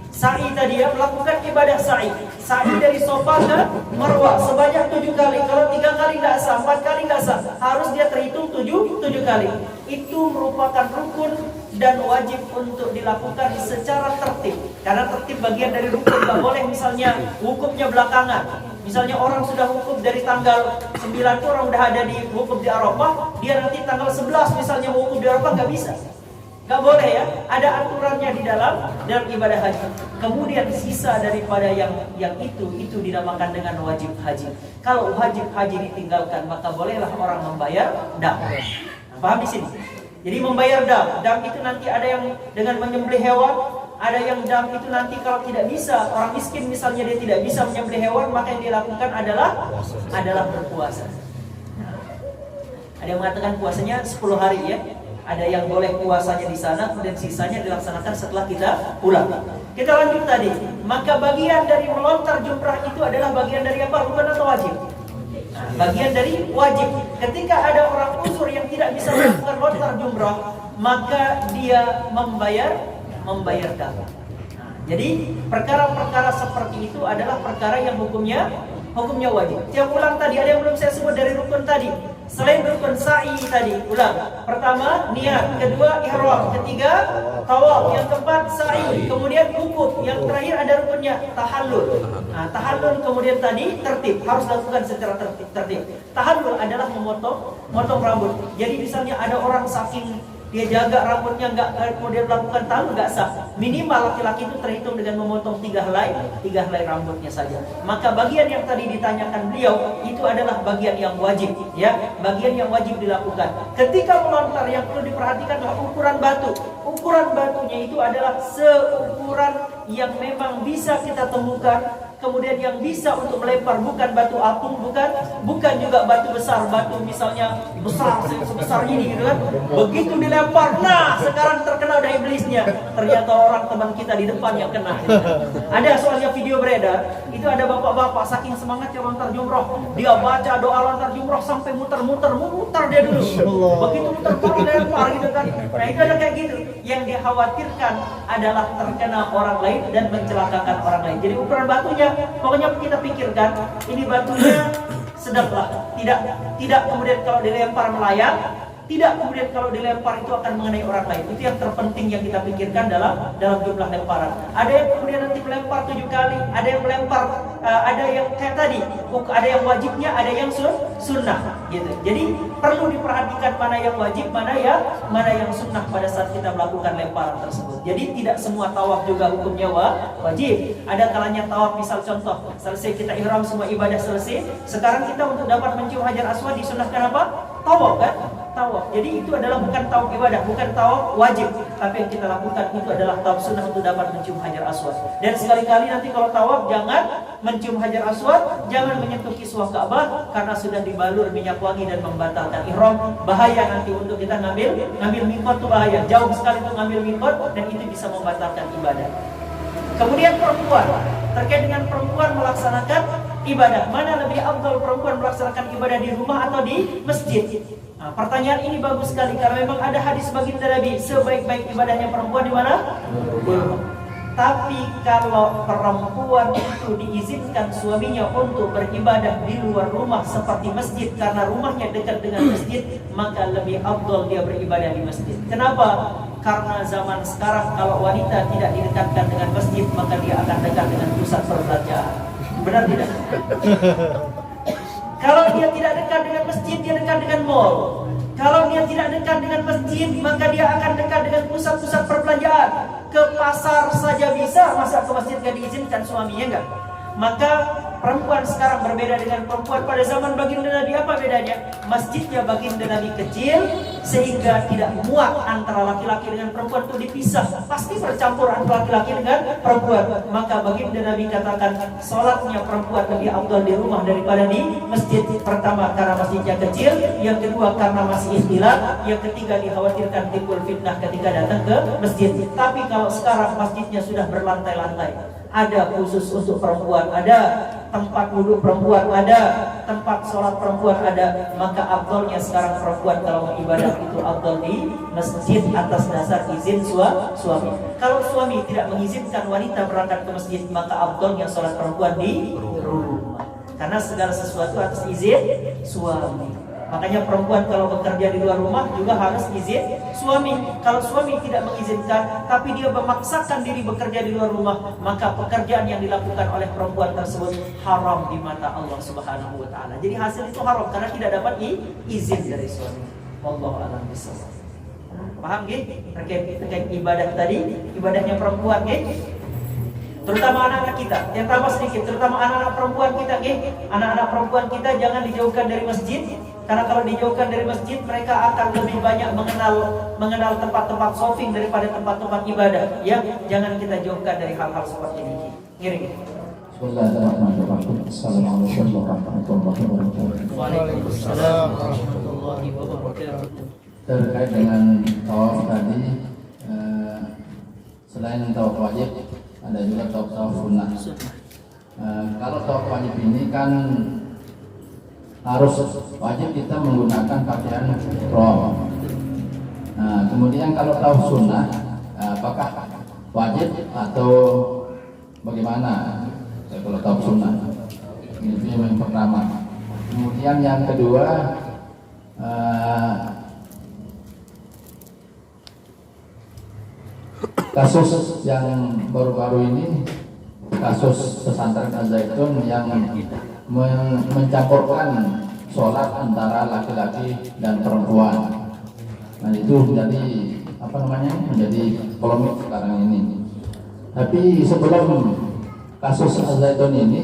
[SPEAKER 1] Sa'i tadi ya, melakukan ibadah sa'i. Sa'i dari Safa ke Marwah sebanyak 7 kali. Kalau 3 kali nggak sah, 4 kali nggak sah, harus dia terhitung 7 kali. Itu merupakan rukun dan wajib untuk dilakukan secara tertib. Karena tertib bagian dari rukun, nggak boleh misalnya wukufnya belakangan. Misalnya orang sudah wukuf dari tanggal 9 itu orang udah ada di wukuf di Arafah, dia nanti tanggal 11 misalnya wukuf di Arafah, nggak bisa. Nggak boleh ya, ada aturannya di dalam ibadah haji. Kemudian sisa daripada yang itu dinamakan dengan wajib haji. Kalau wajib haji ditinggalkan maka bolehlah orang membayar dam. Nah, paham di sini? Jadi membayar dam itu nanti ada yang dengan menyembelih hewan, ada yang dam itu nanti kalau tidak bisa, orang miskin misalnya dia tidak bisa menyembelih hewan, maka yang dilakukan adalah berpuasa. Nah, ada yang mengatakan puasanya 10 hari ya. Ada yang boleh puasanya di sana, kemudian sisanya dilaksanakan setelah kita pulang. Kita lanjut tadi. Maka bagian dari melontar jumrah itu adalah bagian dari apa? Rukun atau wajib? Nah, bagian dari wajib. Ketika ada orang uzur yang tidak bisa melakukan lontar jumrah, maka dia membayar dam. Nah, jadi perkara-perkara seperti itu adalah perkara yang hukumnya wajib. Yang ulang tadi, ada yang belum saya sebut dari rukun tadi. Selain rukun sa'i tadi, ulang. Pertama, niat. Kedua, ihram. Ketiga, tawaf. Yang keempat, sa'i. Kemudian wukuf. Yang terakhir ada rukunnya, tahallul. Nah, tahallul kemudian tadi tertib. Harus lakukan secara tertib. Tahallul adalah memotong rambut. Jadi misalnya ada orang saking dia jaga rambutnya nggak kemudian melakukan tahallul, nggak sah. Minimal laki-laki itu terhitung dengan memotong 3 helai rambutnya saja. Maka bagian yang tadi ditanyakan beliau itu adalah bagian yang wajib, ya, bagian yang wajib dilakukan. Ketika melontar yang perlu diperhatikan adalah ukuran batu. Ukuran batunya itu adalah seukuran yang memang bisa kita temukan. Kemudian yang bisa untuk melempar bukan batu apung, bukan juga batu besar, batu misalnya besar sebesar ini gitu kan. Begitu dilempar, nah sekarang terkena udah iblisnya. Ternyata orang teman kita di depan yang kena. Gitu kan. Ada soalnya video beredar, itu ada bapak-bapak saking semangatnya lontar jumroh, dia baca doa lontar jumroh sampai muter dia dulu. Begitu muter lempar gitu kan. Nah itu ada kayak gitu. Yang dikhawatirkan adalah terkena orang lain dan mencelakakan orang lain. Jadi ukuran batunya pokoknya kita pikirkan ini batunya sedanglah, tidak kemudian kalau dilempar melayang, tidak kemudian kalau dilempar itu akan mengenai orang lain. Itu yang terpenting yang kita pikirkan dalam jumlah lemparan. Ada yang kemudian nanti melempar 7 kali, ada yang melempar ada yang kayak tadi, ada yang wajibnya, ada yang sunnah gitu. Jadi perlu diperhatikan mana yang wajib, mana yang sunnah pada saat kita melakukan lemparan tersebut. Jadi tidak semua tawaf juga hukumnya wajib. Ada kalanya tawaf, misal contoh, selesai kita ihram semua ibadah selesai, sekarang kita untuk dapat mencium Hajar Aswad disunnahkan apa? Tawaf kan? Tawaf. Jadi itu adalah bukan tawaf ibadah, bukan tawaf wajib, tapi yang kita lakukan itu adalah tawaf sunnah untuk dapat mencium Hajar Aswad. Dan sekali-kali nanti kalau tawaf jangan mencium Hajar Aswad, jangan menyentuh kiswah Ka'bah karena sudah dibalur minyak wangi dan membatalkan ihram. Bahaya nanti untuk kita ngambil miqat itu bahaya. Jauh sekali untuk ngambil miqat dan itu bisa membatalkan ibadah. Kemudian perempuan, terkait dengan perempuan melaksanakan ibadah, mana lebih afdal perempuan melaksanakan ibadah di rumah atau di masjid? Nah, pertanyaan ini bagus sekali karena memang ada hadis baginda Nabi, sebaik-baik ibadahnya perempuan di mana? Di rumah. Tapi kalau perempuan itu diizinkan suaminya untuk beribadah di luar rumah seperti masjid karena rumahnya dekat dengan masjid, maka lebih afdal dia beribadah di masjid. Kenapa? Karena zaman sekarang kalau wanita tidak didekatkan dengan masjid, maka dia akan dekat dengan pusat perbelanjaan. Benar tidak? Kalau dia tidak dekat dengan masjid, dia dekat dengan mall. Kalau dia tidak dekat dengan masjid, maka dia akan dekat dengan pusat-pusat perbelanjaan. Ke pasar saja bisa, masa ke masjid gak diizinkan suaminya enggak? Maka perempuan sekarang berbeda dengan perempuan pada zaman baginda Nabi. Apa bedanya? Masjidnya baginda Nabi kecil, sehingga tidak muat antara laki-laki dengan perempuan itu dipisah, pasti bercampur antara laki-laki dengan perempuan. Maka baginda Nabi katakan sholatnya perempuan lebih afdal di rumah daripada di masjid. Pertama karena masjidnya kecil, yang kedua karena masih ikhtilat, yang ketiga dikhawatirkan timbul fitnah ketika datang ke masjid. Tapi kalau sekarang masjidnya sudah berlantai-lantai, ada khusus untuk perempuan, ada tempat duduk perempuan, ada tempat sholat perempuan, ada, maka afdalnya sekarang perempuan kalau mau ibadah itu afdal di masjid atas dasar izin suami. Kalau suami tidak mengizinkan wanita berangkat ke masjid, maka afdalnya sholat perempuan di rumah, karena segala sesuatu atas izin suami. Makanya perempuan kalau bekerja di luar rumah juga harus izin suami. Kalau suami tidak mengizinkan, tapi dia memaksakan diri bekerja di luar rumah, maka pekerjaan yang dilakukan oleh perempuan tersebut haram di mata Allah Subhanahu wa taala. Jadi hasil itu haram karena tidak dapat izin dari suami. Wallahu a'lam bishawab. Paham nggih? Terkait ibadah tadi, ibadahnya perempuan nggih. Terutama anak-anak kita, yang tambah sedikit, terutama anak-anak perempuan kita nggih. Anak-anak perempuan kita jangan dijauhkan dari masjid. Karena kalau dijauhkan dari masjid, mereka akan lebih banyak mengenal tempat-tempat shopping daripada tempat-tempat ibadah. Ya, jangan kita jauhkan dari hal-hal seperti ini. Ngiring.
[SPEAKER 5] Bismillahirrahmanirrahim. Assalamualaikum warahmatullahi wabarakatuh.
[SPEAKER 1] Waalaikumsalam warahmatullahi wabarakatuh.
[SPEAKER 5] Terkait dengan tawaf tadi, selain tawaf wajib, ada juga tawaf sunnah. Kalau tawaf wajib ini kan harus wajib kita menggunakan pakaian ihram. Nah, kemudian kalau tawaf sunnah, apakah wajib atau bagaimana? Kalau tawaf sunnah, itu yang pertama. Kemudian yang kedua, kasus yang baru-baru ini, kasus pesantren Al-Zaitun yang mencampurkan sholat antara laki-laki dan perempuan. Nah, itu menjadi polemik sekarang ini. Tapi sebelum kasus Al-Zaitun ini,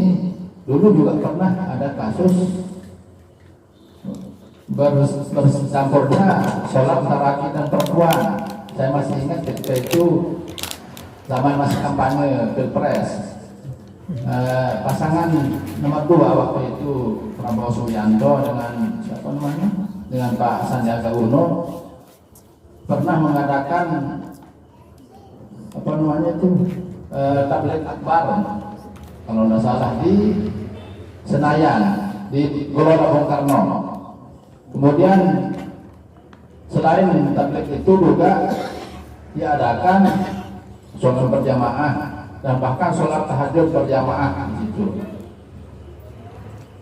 [SPEAKER 5] dulu juga pernah ada kasus bercampurnya sholat antara laki dan perempuan. Saya masih ingat ketika itu zaman masih kampanye pilpres. Pasangan nomor 2 waktu itu Prabowo Subianto dengan Pak Sandiaga Uno pernah mengadakan tabligh akbar kalau tidak salah di Senayan, di Gelora Bung Karno. Kemudian selain tabligh itu juga diadakan sholat berjamaah dan bahkan sholat tahajud berjamaah di situ.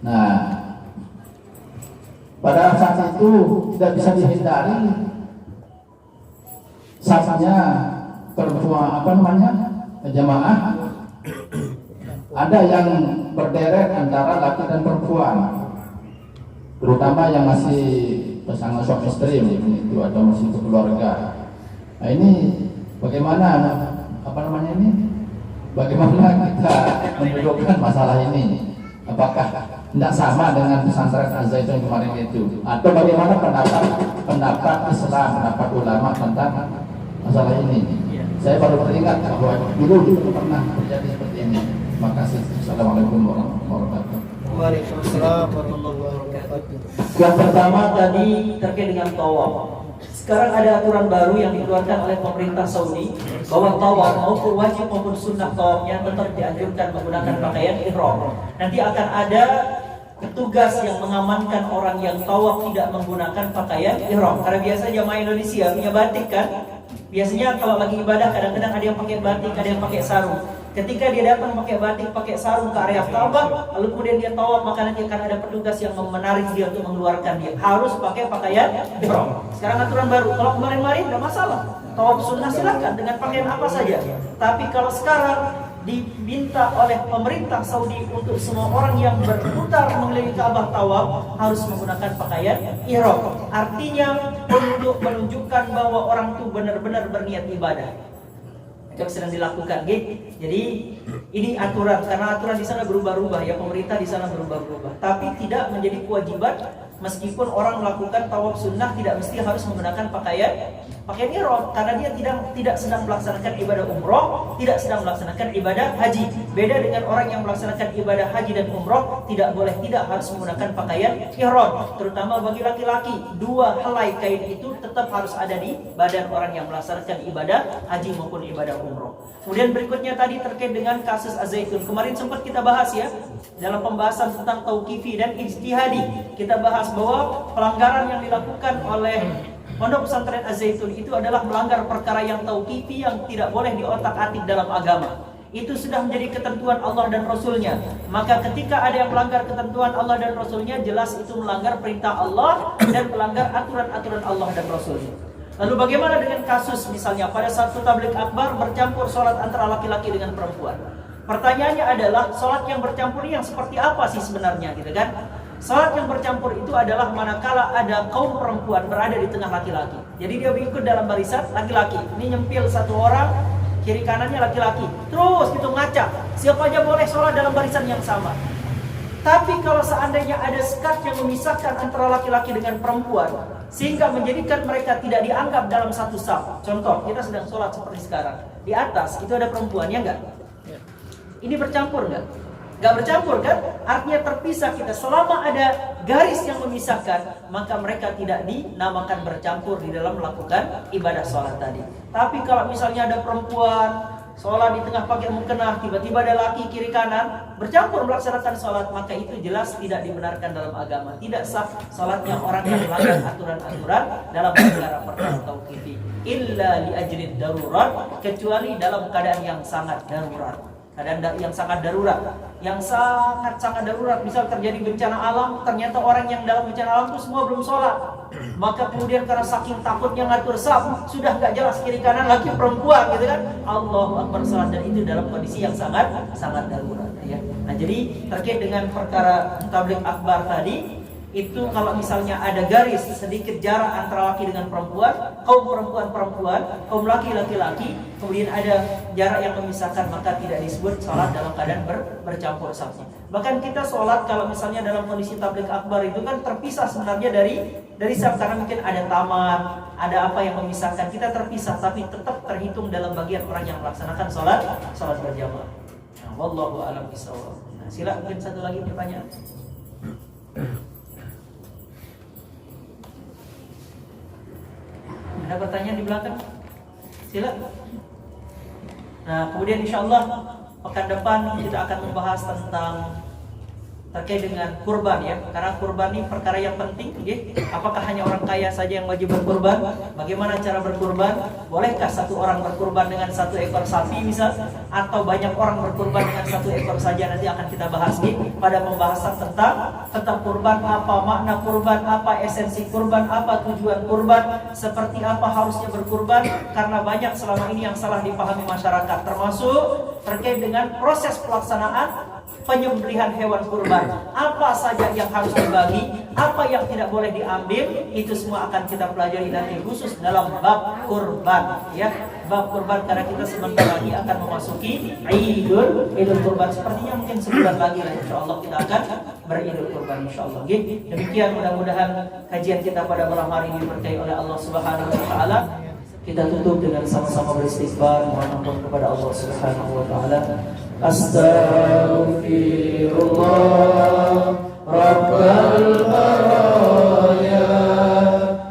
[SPEAKER 5] Nah, pada saat itu tidak bisa dihindari safnya perempuan jamaah ada yang berderet antara laki dan perempuan, terutama yang masih pasangan suami istri itu atau masih keluarga. Nah, ini bagaimana kita mendudukkan masalah ini? Apakah tidak sama dengan pesantren Al-Zaitun kemarin itu? Atau bagaimana pendapat Islam, pendapat ulama tentang masalah ini? Saya baru teringat bahwa dulu pernah terjadi seperti ini. Terima kasih. Assalamualaikum warahmatullahi wabarakatuh.
[SPEAKER 1] Waalaikumsalam warahmatullahi wabarakatuh. Yang pertama tadi terkait dengan tawaf. Sekarang ada aturan baru yang dikeluarkan oleh pemerintah Saudi bahwa tawaf maupun wajib maupun sunnah tawafnya tetap dianjurkan menggunakan pakaian ihram. Nanti akan ada petugas yang mengamankan orang yang tawaf tidak menggunakan pakaian ihram. Karena biasa jamaah Indonesia punya batik kan. Biasanya kalau lagi ibadah kadang-kadang ada yang pakai batik, ada yang pakai sarung. Ketika dia datang pakai batik, pakai sarung ke area Ka'bah, lalu kemudian dia tawaf, maka nanti akan ada petugas yang menarik dia untuk mengeluarkan dia. Harus pakai pakaian ihram. Sekarang aturan baru. Kalau kemarin-kemarin tidak masalah. Tawaf sunnah silakan dengan pakaian apa saja. Tapi kalau sekarang diminta oleh pemerintah Saudi untuk semua orang yang berputar mengelilingi Ka'bah tawaf harus menggunakan pakaian ihram. Artinya untuk menunjukkan bahwa orang itu benar-benar berniat ibadah. Itu sedang dilakukan, gitu. Jadi ini aturan, karena aturan di sana berubah-ubah ya, pemerintah di sana berubah-ubah. Tapi tidak menjadi kewajiban Meskipun orang melakukan tawaf sunnah tidak mesti harus menggunakan pakaian ihram, karena dia tidak sedang melaksanakan ibadah umroh, tidak sedang melaksanakan ibadah haji. Beda dengan orang yang melaksanakan ibadah haji dan umroh, tidak harus menggunakan pakaian ihram. Terutama bagi laki-laki, 2 helai kain itu tetap harus ada di badan orang yang melaksanakan ibadah haji maupun ibadah umroh. Kemudian berikutnya tadi terkait dengan kasus Az-Zaitun. Kemarin sempat kita bahas ya, dalam pembahasan tentang tauqifi dan ijtihadi. Kita bahas bahwa pelanggaran yang dilakukan oleh Pondok Pesantren Az-Zaitun itu adalah melanggar perkara yang tauqifi yang tidak boleh diotak-atik dalam agama. Itu sudah menjadi ketentuan Allah dan Rasulnya. Maka ketika ada yang melanggar ketentuan Allah dan Rasulnya, jelas itu melanggar perintah Allah dan melanggar aturan-aturan Allah dan Rasulnya. Lalu bagaimana dengan kasus misalnya pada satu tabligh akbar bercampur sholat antara laki-laki dengan perempuan? Pertanyaannya adalah sholat yang bercampur ini yang seperti apa sih sebenarnya, gitu kan? Sholat yang bercampur itu adalah manakala ada kaum perempuan berada di tengah laki-laki. Jadi dia ikut dalam barisan laki-laki. Ini nyempil satu orang, kiri kanannya laki-laki. Terus gitu ngacak. Siapa aja boleh sholat dalam barisan yang sama. Tapi kalau seandainya ada sekat yang memisahkan antara laki-laki dengan perempuan, sehingga menjadikan mereka tidak dianggap dalam satu saf. Contoh, kita sedang sholat seperti sekarang. Di atas itu ada perempuan, ya enggak? Ini bercampur enggak? Enggak bercampur kan? Artinya terpisah kita. Selama ada garis yang memisahkan, maka mereka tidak dinamakan bercampur di dalam melakukan ibadah sholat tadi. Tapi kalau misalnya ada perempuan sholat di tengah pakai mukena, tiba-tiba ada laki kiri kanan bercampur melaksanakan sholat, maka itu jelas tidak dibenarkan dalam agama. Tidak sah sholatnya orang yang melanggar aturan-aturan dalam perkara tauqifi. Illa li ajlid darurat, kecuali dalam keadaan yang sangat darurat. Keadaan yang sangat darurat, yang sangat darurat. Misal terjadi bencana alam, ternyata orang yang dalam bencana alam itu semua belum sholat. Maka kemudian karena saking takutnya ngatur saf, sudah nggak jelas kiri kanan laki perempuan, gitu kan? Allahu Akbar sholat, dan itu dalam kondisi yang sangat darurat. Ya. Nah, jadi terkait dengan perkara tabligh akbar tadi, itu kalau misalnya ada garis sedikit jarak antara laki dengan perempuan, kaum perempuan, kaum laki-laki, kemudian ada jarak yang memisahkan, maka tidak disebut sholat dalam keadaan bercampur safnya. Bahkan kita sholat kalau misalnya dalam kondisi tabligh akbar itu kan terpisah sebenarnya dari saf, karena mungkin ada taman, ada apa yang memisahkan, kita terpisah, tapi tetap terhitung dalam bagian orang yang melaksanakan sholat berjamaah. Nah, wallahu a'lam bishawab. Nah, sila mungkin satu lagi pertanyaan. Ada pertanyaan di belakang? Sila. Nah, kemudian insyaallah pekan depan kita akan membahas tentang terkait dengan kurban ya, karena kurban ini perkara yang penting ya. Apakah hanya orang kaya saja yang wajib berkurban? Bagaimana cara berkurban? Bolehkah satu orang berkurban dengan 1 ekor sapi misal, atau banyak orang berkurban dengan 1 ekor saja? Nanti akan kita bahas nih pada pembahasan tentang kurban, apa makna kurban, apa esensi kurban, apa tujuan kurban, seperti apa harusnya berkurban, karena banyak selama ini yang salah dipahami masyarakat, termasuk terkait dengan proses pelaksanaan penyembelihan hewan kurban. Apa saja yang harus dibagi, apa yang tidak boleh diambil, itu semua akan kita pelajari nanti khusus dalam bab kurban ya. Bab kurban, karena kita sebentar lagi akan memasuki Idul Kurban. Sepertinya mungkin sebulan lagi lah insyaallah kita akan beridul kurban insyaallah. Demikian, mudah-mudahan kajian kita pada malam hari ini diberkahi oleh Allah Subhanahu wa taala. Kita tutup dengan sama-sama beristighfar, mohon ampun kepada Allah Subhanahu wa taala. Astaghfirullah Rabbal baraya,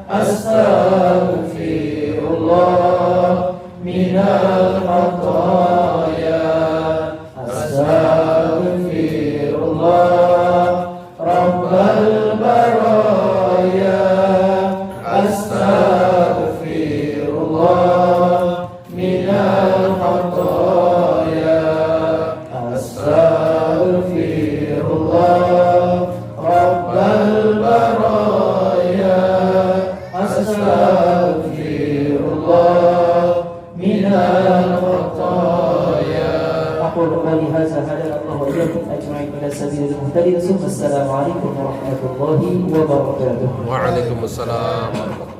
[SPEAKER 1] astaghfirullah minal khataya, astaghfirullah Rabbal baraya, astaghfirullah minal khataya, astaghfirullah Rabbal baraya, astaghfirullah minal khataya. Aqulu qawli hadza hadallahu wa iyyakum ajma'in ila sabilil muhtadin. Assalamu alaikum warahmatullahi wabarakatuh.
[SPEAKER 2] Waalaikumsalam warahmatullahi wabarakatuh.